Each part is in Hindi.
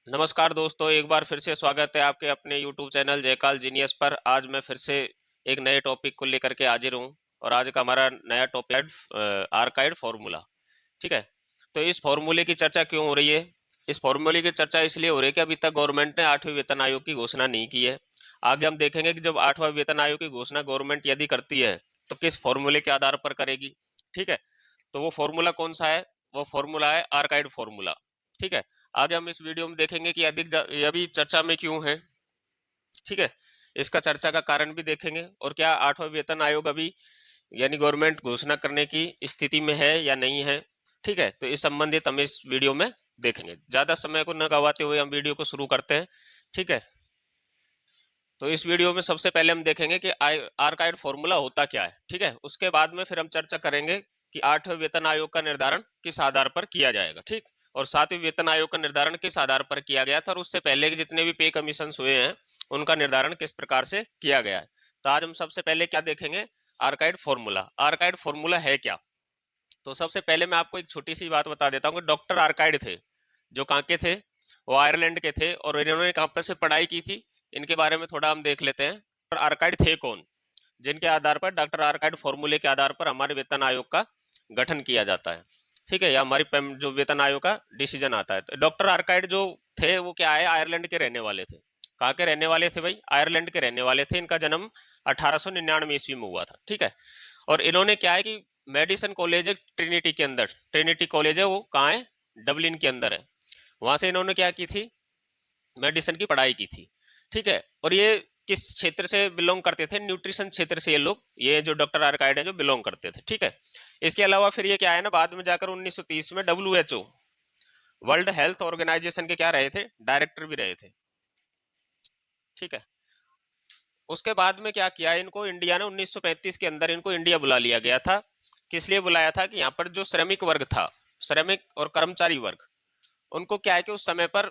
नमस्कार दोस्तों, एक बार फिर से स्वागत है आपके अपने YouTube चैनल जयकाल जीनियस पर। आज मैं फिर से एक नए टॉपिक को लेकर के हाजिर हूँ और आज का हमारा नया टॉपिक है आर्काइड फार्मूला। ठीक है, तो इस फार्मूले की चर्चा क्यों हो रही है? इस फार्मूले की चर्चा इसलिए हो रही है कि अभी तक गवर्नमेंट ने 8वें वेतन आयोग की घोषणा नहीं की है। आगे हम देखेंगे कि जब 8वां वेतन आयोग की घोषणा गवर्नमेंट यदि करती है तो किस फार्मूले के आधार पर करेगी। ठीक है, तो वो फार्मूला कौन सा है? वो फार्मूला है आर्काइड फार्मूला। ठीक है, आगे हम इस वीडियो में देखेंगे कि ये अभी चर्चा में क्यों है। ठीक है, इसका चर्चा का कारण भी देखेंगे और क्या 8वां वेतन आयोग अभी यानी गवर्नमेंट घोषणा करने की स्थिति में है या नहीं है। ठीक है, तो इस संबंधित हम इस वीडियो में देखेंगे। ज्यादा समय को न गवाते हुए हम वीडियो को शुरू करते हैं। ठीक है, तो इस वीडियो में सबसे पहले हम देखेंगे कि आर्काइड फॉर्मूला होता क्या है। ठीक है, उसके बाद में फिर हम चर्चा करेंगे कि 8वें वेतन आयोग का निर्धारण किस आधार पर किया जाएगा। ठीक, और 7वें वेतन आयोग का निर्धारण किस आधार पर किया गया था और उससे पहले के जितने भी पे कमीशन हुए हैं उनका निर्धारण किस प्रकार से किया गया है। तो आज हम सबसे पहले क्या देखेंगे? आर्काइड फॉर्मूला। आर्काइड फॉर्मूला है क्या? तो सबसे पहले मैं आपको एक छोटी सी बात बता देता हूँ कि डॉक्टर आर्काइड थे जो कहाँ के थे? वो आयरलैंड के थे और इन्होंने कहाँ पर से पढ़ाई की थी, इनके बारे में थोड़ा हम देख लेते हैं। और आर्काइड थे कौन जिनके आधार पर डॉक्टर आर्काइड फॉर्मूले के आधार पर हमारे वेतन आयोग का गठन किया जाता है। ठीक है, या हमारी जो वेतन आयोग का डिसीजन आता है। तो डॉक्टर आर्काइड जो थे वो क्या है? आयरलैंड के रहने वाले थे। कहाँ के रहने वाले थे भाई? आयरलैंड के रहने वाले थे। इनका जन्म 1899 ईस्वी में हुआ था। ठीक है, और इन्होंने क्या है कि मेडिसन कॉलेज है ट्रिनिटी के अंदर, ट्रिनिटी कॉलेज है वो कहाँ है? डबलिन के अंदर है। वहां से इन्होंने क्या की थी? मेडिसिन की पढ़ाई की थी। ठीक है, और ये किस क्षेत्र से बिलोंग करते थे? न्यूट्रिशन क्षेत्र से ये लोग, ये जो डॉक्टर आर्काइड है जो बिलोंग करते थे। ठीक है, इसके अलावा फिर ये क्या है ना, बाद में जाकर 1930 में WHO वर्ल्ड हेल्थ ऑर्गेनाइजेशन के क्या रहे थे? डायरेक्टर भी रहे थे। ठीक है, उसके बाद में क्या किया इनको इंडिया ने? 1935 के अंदर इनको इंडिया बुला लिया गया था। किस लिए बुलाया था? कि यहाँ पर जो श्रमिक वर्ग था, श्रमिक और कर्मचारी वर्ग, उनको क्या है कि उस समय पर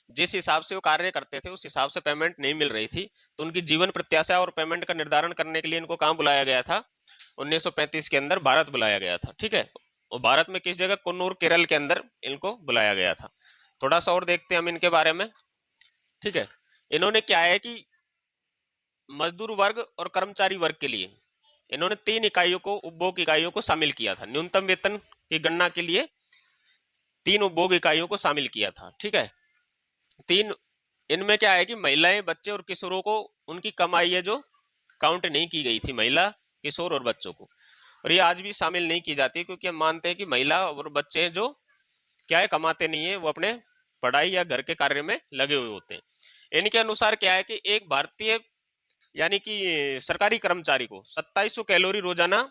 जिस हिसाब से वो कार्य करते थे उस हिसाब से पेमेंट नहीं मिल रही थी। तो उनकी जीवन प्रत्याशा और पेमेंट का निर्धारण करने के लिए इनको कहाँ बुलाया गया था? 1935 के अंदर भारत बुलाया गया था। ठीक है, और भारत में किस जगह? कन्नूर केरल के अंदर इनको बुलाया गया था। थोड़ा सा और देखते हैं हम इनके बारे में। ठीक है, इन्होंने क्या है कि मजदूर वर्ग और कर्मचारी वर्ग के लिए इन्होंने 3 इकाइयों को, उपभोग इकाइयों को शामिल किया था। न्यूनतम वेतन की गणना के लिए 3 उपभोग इकाइयों को शामिल किया था। ठीक है, 3, इनमें क्या है कि महिलाएं, बच्चे और किशोरों को उनकी कमाई है जो काउंट नहीं की गई थी, महिला, किशोर और बच्चों को। और ये आज भी शामिल नहीं की जाती क्योंकि हम मानते हैं कि महिला और बच्चे जो क्या है, कमाते नहीं है, वो अपने पढ़ाई या घर के कार्य में लगे हुए होते हैं। इनके अनुसार क्या है कि एक भारतीय यानी कि सरकारी कर्मचारी को 2700 कैलोरी रोजाना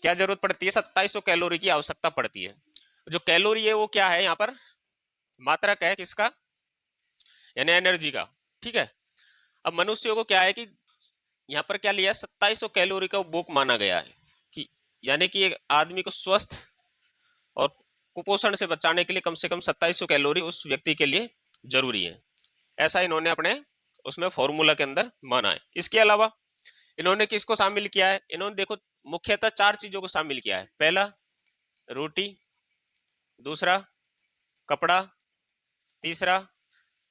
क्या जरूरत पड़ती है? 2700 कैलोरी की आवश्यकता पड़ती है। जो कैलोरी है वो क्या है? यहाँ पर मात्रक है किसका? यानी एनर्जी का। ठीक है, अब मनुष्यों को क्या है कि यहाँ पर क्या लिया? 2700 कैलोरी का उपभोग माना गया है कि यानी कि एक आदमी को स्वस्थ और कुपोषण से बचाने के लिए कम से कम 2700 कैलोरी उस व्यक्ति के लिए जरूरी है। ऐसा इन्होंने अपने उसमें फॉर्मूला के अंदर माना है। इसके अलावा इन्होंने किसको शामिल किया है? इन्होंने देखो मुख्यतः 4 चीजों को शामिल किया है। पहला रोटी, दूसरा कपड़ा, तीसरा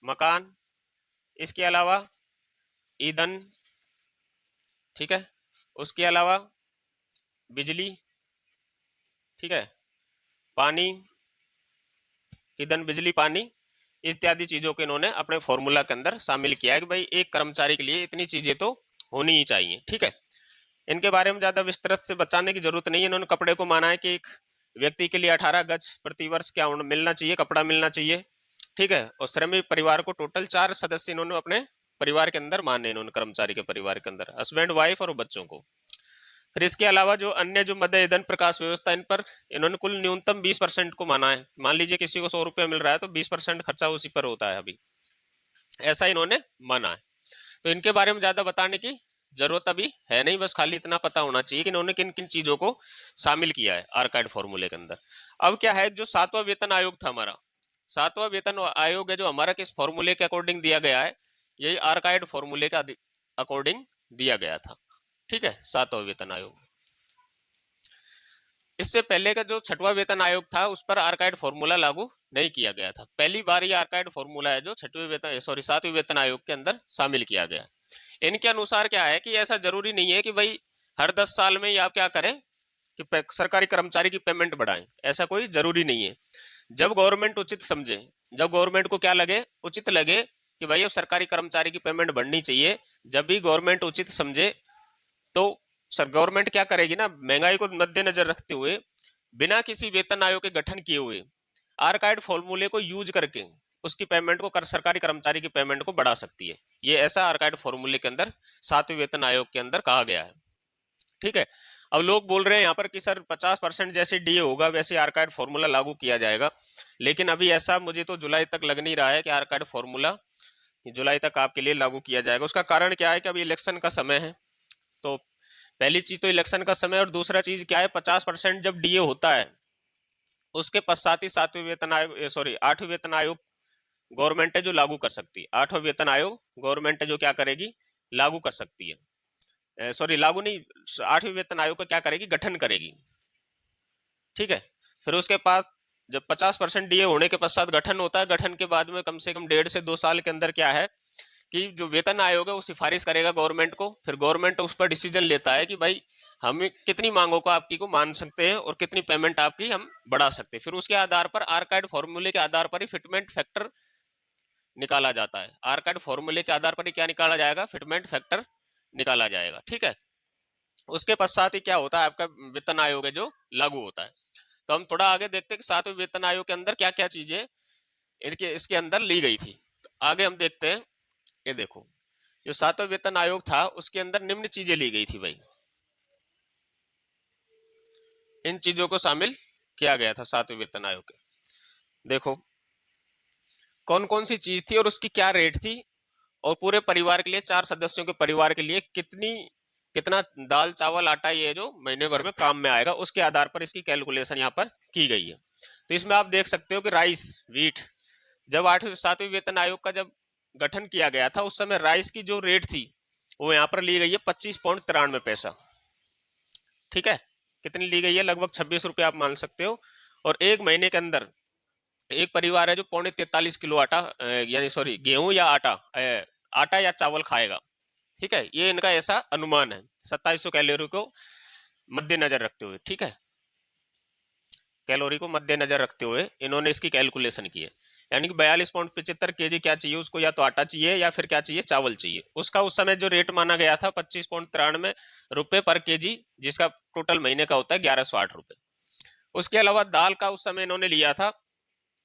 मकान, इसके अलावा ईंधन। ठीक है, उसके अलावा बिजली। ठीक है, पानी, ईंधन, बिजली, पानी इत्यादि चीजों को इन्होंने अपने फॉर्मूला के अंदर शामिल किया है कि भाई एक कर्मचारी के लिए इतनी चीजें तो होनी ही चाहिए। ठीक है, इनके बारे में ज्यादा विस्तृत से बताने की जरूरत नहीं है। इन्होंने कपड़े को माना है कि एक व्यक्ति के लिए 18 गज प्रति वर्ष क्या मिलना चाहिए? कपड़ा मिलना चाहिए। ठीक है, और श्रमिक परिवार को टोटल 4 सदस्य इन्होंने अपने परिवार के अंदर माने, इन्होंने कर्मचारी के परिवार के अंदर हस्बैंड, वाइफ और बच्चों को। फिर इसके अलावा जो अन्य जो मध्य ईंधन प्रकाश व्यवस्था, इन पर इन्होंने कुल न्यूनतम 20% को माना है। मान लीजिए किसी को 100 रुपया मिल रहा है तो 20% खर्चा उसी पर होता है अभी, ऐसा इन्होंने माना है। तो इनके बारे में ज्यादा बताने की जरूरत अभी है नहीं, बस खाली इतना पता होना चाहिए कि इन्होंने किन किन चीजों को शामिल किया है आर्काइड फॉर्मूले के अंदर। अब क्या है, जो 7वां वेतन आयोग था हमारा, 7वां वेतन आयोग है जो हमारा किस फॉर्मूले के अकॉर्डिंग दिया गया है? यही आर्काइड फॉर्मूले का अकॉर्डिंग दिया गया था। ठीक है, 7वां वेतन आयोग। इससे पहले का जो छठवां वेतन आयोग था उस पर आर्काइड फॉर्मूला लागू नहीं किया गया था। पहली बार ये आर्काइड फॉर्मूला है जो छठवें वेतन सातवें वेतन आयोग के अंदर शामिल किया गया। इनके अनुसार क्या है कि ऐसा जरूरी नहीं है कि भाई हर 10 साल में आप क्या करें कि सरकारी कर्मचारी की पेमेंट बढ़ाएं, ऐसा कोई जरूरी नहीं है। जब गवर्नमेंट उचित समझे, जब गवर्नमेंट को क्या लगे, उचित लगे कि भाई अब सरकारी कर्मचारी की पेमेंट बढ़नी चाहिए, जब भी गवर्नमेंट उचित समझे तो सर गवर्नमेंट क्या करेगी ना, महंगाई को मद्देनजर रखते हुए बिना किसी वेतन आयोग के गठन किए हुए आर्काइड फॉर्मूले को यूज करके उसकी पेमेंट को सरकारी कर्मचारी की पेमेंट को बढ़ा सकती है। ये ऐसा आर्काइड फॉर्मूले के अंदर सातवें वेतन आयोग के अंदर कहा गया है। ठीक है। अब लोग बोल रहे हैं यहाँ पर कि सर 50% जैसे डीए होगा वैसे आर्काइड फॉर्मूला लागू किया जाएगा, लेकिन अभी ऐसा मुझे तो जुलाई तक लग नहीं रहा है कि आर्काइड फॉर्मूला जुलाई तक आपके लिए लागू किया जाएगा। उसका कारण क्या है कि अभी इलेक्शन का समय है, तो पहली चीज तो इलेक्शन का समय, और दूसरा चीज क्या है 50% जब डीए होता है उसके पश्चात ही सातवें वेतन आयोग आठवें वेतन आयोग गवर्नमेंट है जो लागू कर सकती है। आठवां वेतन आयोग गवर्नमेंट है जो क्या करेगी, लागू कर सकती है। लागू नहीं, आठवें वेतन आयोग का क्या करेगी, गठन करेगी। ठीक है। फिर उसके बाद जब 50% डीए होने के पश्चात गठन होता है, गठन के बाद में कम से कम 1.5 से 2 साल के अंदर क्या है कि जो वेतन आयोग है वो सिफारिश करेगा गवर्नमेंट को, फिर गवर्नमेंट उस पर डिसीजन लेता है कि भाई हम कितनी मांगों को आपकी को मान सकते हैं और कितनी पेमेंट आपकी हम बढ़ा सकते हैं। फिर उसके आधार पर आर्काइड फॉर्मूले के आधार पर ही फिटमेंट फैक्टर निकाला जाता है। आर्काइड फॉर्मूले के आधार पर ही क्या निकाला जाएगा, फिटमेंट फैक्टर निकाला जाएगा। ठीक है। उसके पश्चात ही क्या होता है, आपका वेतन आयोग है जो लागू होता है। तो हम थोड़ा आगे देखते हैं कि सातवें वेतन आयोग के अंदर क्या क्या चीजें इनके इसके अंदर ली गई थी। तो आगे हम देखते हैं, ये देखो जो सातवां वेतन आयोग था उसके अंदर निम्न चीजें ली गई थी भाई, इन चीजों को शामिल किया गया था सातवें वेतन आयोग के। देखो कौन कौन सी चीज थी और उसकी क्या रेट थी, और पूरे परिवार के लिए, 4 सदस्यों के परिवार के लिए कितना दाल चावल आटा ये जो महीने भर में काम में आएगा, उसके आधार पर इसकी कैलकुलेशन यहाँ पर की गई है। तो इसमें आप देख सकते हो कि राइस वीट, जब सातवें वेतन आयोग का जब गठन किया गया था उस समय राइस की जो रेट थी वो यहाँ पर ली गई है 25.93 पैसा। ठीक है। कितनी ली गई है, लगभग 26 रुपये आप मान सकते हो। और एक महीने के अंदर एक परिवार है जो 43.43 किलो आटा गेहूं या आटा या चावल खाएगा। ठीक है। ये इनका ऐसा अनुमान है 2700 कैलोरी को मद्देनजर रखते हुए। ठीक है। कैलोरी को मद्देनजर रखते हुए इन्होंने इसकी कैलकुलेशन की है। यानी कि 42.75 kg क्या चाहिए उसको, या तो आटा चाहिए या फिर क्या चाहिए, चावल चाहिए। उसका उस समय जो रेट माना गया था 25.93 रुपये पर केजी, जिसका टोटल महीने का होता है 1108 रुपये। उसके अलावा दाल का उस समय इन्होंने लिया था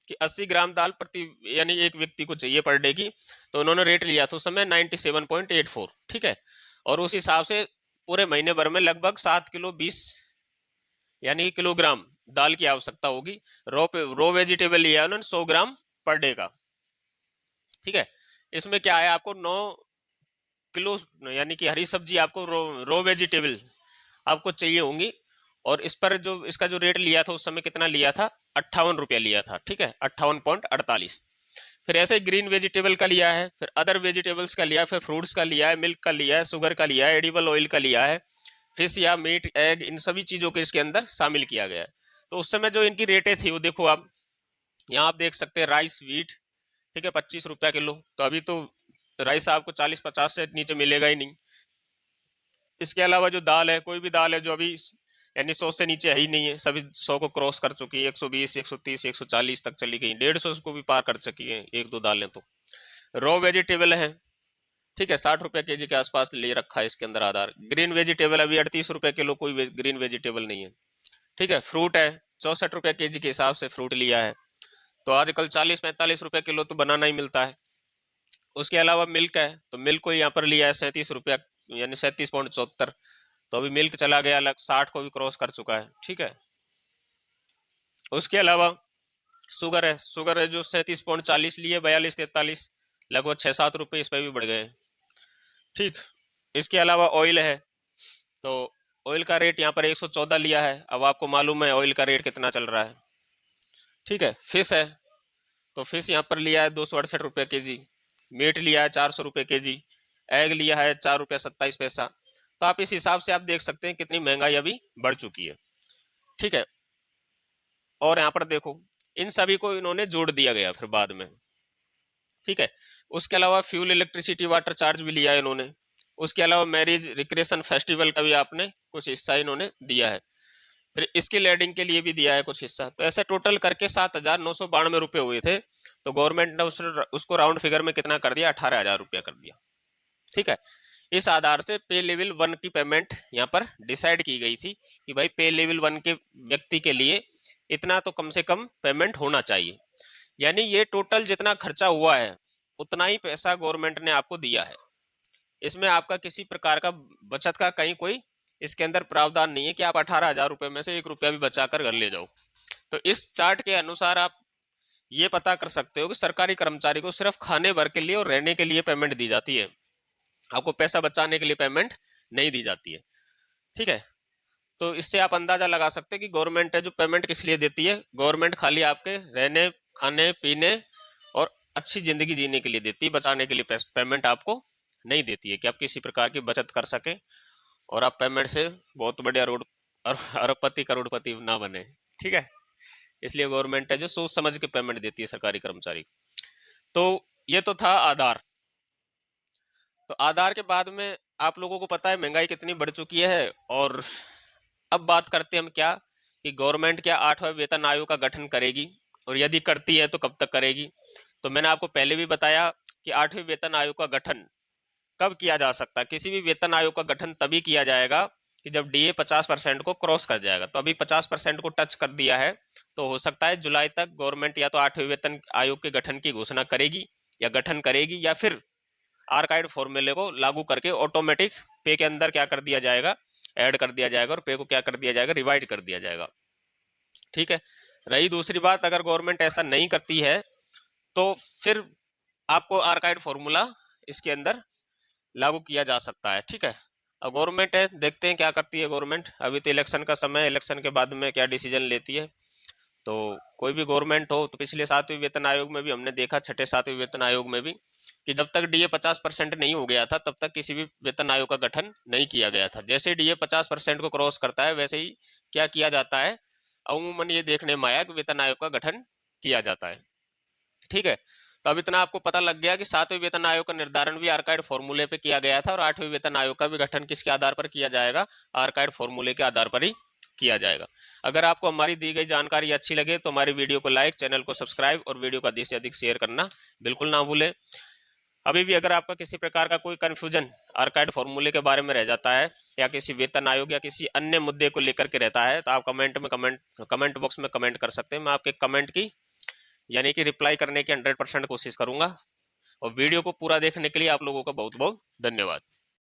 कि 80 ग्राम दाल प्रति यानी एक व्यक्ति को चाहिए पर डे की, तो उन्होंने रेट लिया था उस समय 97.84। ठीक है। और उस हिसाब से पूरे महीने भर में लगभग 7 किलो 20 यानी किलोग्राम दाल की आवश्यकता होगी। रो वेजिटेबल लिया उन्होंने 100 ग्राम पर डे का। ठीक है। इसमें क्या है, आपको 9 किलो यानी कि हरी सब्जी आपको रो वेजिटेबल आपको चाहिए होंगी। और इस पर जो इसका जो रेट लिया था उस समय कितना लिया था, 58 रुपया लिया था। ठीक है, 58.48। फिर ऐसे ग्रीन वेजिटेबल का लिया है, फिर अदर वेजिटेबल्स का लिया है, फिर फ्रूट्स का लिया है, मिल्क का लिया है, शुगर का लिया है, एडिबल ऑयल का लिया है, फिश या मीट एग, इन सभी चीज़ों को इसके अंदर शामिल किया गया है। तो उस समय जो इनकी रेटें थी वो देखो आप यहाँ आप देख सकते हैं। राइस वीट ठीक है 25 रुपया किलो, तो अभी तो राइस आपको 40-50 से नीचे मिलेगा ही नहीं। इसके अलावा जो दाल है, कोई भी दाल है जो अभी यानी 100 से नीचे है ही नहीं है, सभी 100 को क्रॉस कर चुकी है, 120 130 140 तक चली गई, 150 को भी पार कर चुकी है एक दो दालें। तो रॉ वेजिटेबल है ठीक है 60 रुपये केजी के आसपास ले रखा है इसके अंदर आधार। ग्रीन वेजिटेबल अभी 38 रुपये किलो, कोई ग्रीन वेजिटेबल नहीं है। ठीक है। फ्रूट है 64 रुपये केजी के हिसाब से फ्रूट लिया है, तो आजकल 40-45 रुपये किलो तो बनाना ही मिलता है। उसके अलावा मिल्क है, तो मिल्क को यहाँ पर लिया है 37 रुपया यानी 37.74, तो अभी मिल्क चला गया अलग, 60 को भी क्रॉस कर चुका है। ठीक है। उसके अलावा शुगर है जो 37.40 लिए 42-43, लगभग 6-7 रुपये इस पर भी बढ़ गए। ठीक। इसके अलावा ऑयल है, तो ऑयल का रेट यहाँ पर 114 लिया है। अब आपको मालूम है ऑयल का रेट कितना चल रहा है। ठीक है। फिश है, तो फिश यहाँ पर लिया है 268 रुपये के जी। मीट लिया है 400 रुपये के जी। एग लिया है 4 रुपया 27 पैसा। तो आप इस हिसाब से आप देख सकते हैं कितनी महंगाई अभी बढ़ चुकी है। ठीक है। और यहाँ पर देखो इन सभी को इन्होंने जोड़ दिया गया फिर बाद में, ठीक है। उसके अलावा फ्यूल, इलेक्ट्रिसिटी, वाटर चार्ज भी लिया है इन्होंने। उसके अलावा मैरिज, रिक्रिएशन, फेस्टिवल का भी आपने कुछ हिस्सा इन्होंने दिया है। फिर इसकी लेडिंग के लिए भी दिया है कुछ हिस्सा। तो ऐसे टोटल करके 7,992 हुए थे। तो गवर्नमेंट ने उसको राउंड फिगर में कितना कर दिया, 18,000 रुपया कर दिया, ठीक है। इस आधार से पे लेवल 1 की पेमेंट यहाँ पर डिसाइड की गई थी कि भाई पे लेवल 1 के व्यक्ति के लिए इतना तो कम से कम पेमेंट होना चाहिए। यानी ये टोटल जितना खर्चा हुआ है उतना ही पैसा गवर्नमेंट ने आपको दिया है। इसमें आपका किसी प्रकार का बचत का कहीं कोई इसके अंदर प्रावधान नहीं है कि आप 18,000 रुपये में से 1 रुपया भी बचाकर घर ले जाओ। तो इस चार्ट के अनुसार आप ये पता कर सकते हो कि सरकारी कर्मचारी को सिर्फ खाने भर के लिए और रहने के लिए पेमेंट दी जाती है, आपको पैसा बचाने के लिए पेमेंट नहीं दी जाती है, ठीक है। तो इससे आप अंदाजा लगा सकते हैं कि गवर्नमेंट है जो पेमेंट किस लिए देती है। गवर्नमेंट खाली आपके रहने, खाने पीने और अच्छी जिंदगी जीने के लिए देती है, बचाने के लिए पेमेंट आपको नहीं देती है कि आप किसी प्रकार की बचत कर सके और आप पेमेंट से बहुत बढ़िया अरबपति करोड़पति ना बने, ठीक है। इसलिए गवर्नमेंट है जो सोच समझ के पेमेंट देती है सरकारी कर्मचारी को। तो ये तो था आधार। तो आधार के बाद में आप लोगों को पता है महंगाई कितनी बढ़ चुकी है। और अब बात करते हैं हम क्या कि गवर्नमेंट क्या 8वां वेतन आयोग का गठन करेगी, और यदि करती है तो कब तक करेगी। तो मैंने आपको पहले भी बताया कि 8वें वेतन आयोग का गठन कब किया जा सकता है। किसी भी वेतन आयोग का गठन तभी किया जाएगा कि जब डीए 50% को क्रॉस कर जाएगा। तो अभी 50% को टच कर दिया है, तो हो सकता है जुलाई तक गवर्नमेंट या तो 8वें वेतन आयोग के गठन की घोषणा करेगी या गठन करेगी, या फिर आर्काइड फॉर्मूले को लागू करके ऑटोमेटिक पे के अंदर क्या कर दिया जाएगा, ऐड कर दिया जाएगा, और पे को क्या कर दिया जाएगा, रिवाइज कर दिया जाएगा, ठीक है। रही दूसरी बात, अगर गवर्नमेंट ऐसा नहीं करती है तो फिर आपको आर्काइड फॉर्मूला इसके अंदर लागू किया जा सकता है, ठीक है। अब गवर्नमेंट है, देखते हैं क्या करती है गवर्नमेंट। अभी तो इलेक्शन का समय है, इलेक्शन के बाद में क्या डिसीजन लेती है। तो कोई भी गवर्नमेंट हो, तो पिछले 7वें वेतन आयोग में भी हमने देखा, छठे 7वें वेतन आयोग में भी, कि जब तक डीए 50% नहीं हो गया था तब तक किसी भी वेतन आयोग का गठन नहीं किया गया था। जैसे डीए 50% को क्रॉस करता है वैसे ही क्या किया जाता है, अमूमन ये देखने में आया कि वेतन आयोग का गठन किया जाता है, ठीक है। तो अब इतना आपको पता लग गया कि 7वें वेतन आयोग का निर्धारण भी आर्काइड फॉर्मूले पे किया गया था, और 8वें वेतन आयोग का भी गठन किसके आधार पर किया जाएगा, आर्काइड फॉर्मूले के आधार पर ही किया जाएगा। अगर आपको हमारी दी गई जानकारी अच्छी लगे तो हमारी वीडियो को लाइक, चैनल को सब्सक्राइब और वीडियो को अधिक से अधिक शेयर करना बिल्कुल ना भूलें। अभी भी अगर आपका किसी प्रकार का कोई कंफ्यूजन आर्काइड फॉर्मूले के बारे में रह जाता है, या किसी वेतन आयोग या किसी अन्य मुद्दे को लेकर के रहता है, तो आप कमेंट बॉक्स में कमेंट कर सकते हैं। मैं आपके कमेंट की यानी कि रिप्लाई करने की 100% कोशिश करूंगा। और वीडियो को पूरा देखने के लिए आप लोगों का बहुत बहुत धन्यवाद।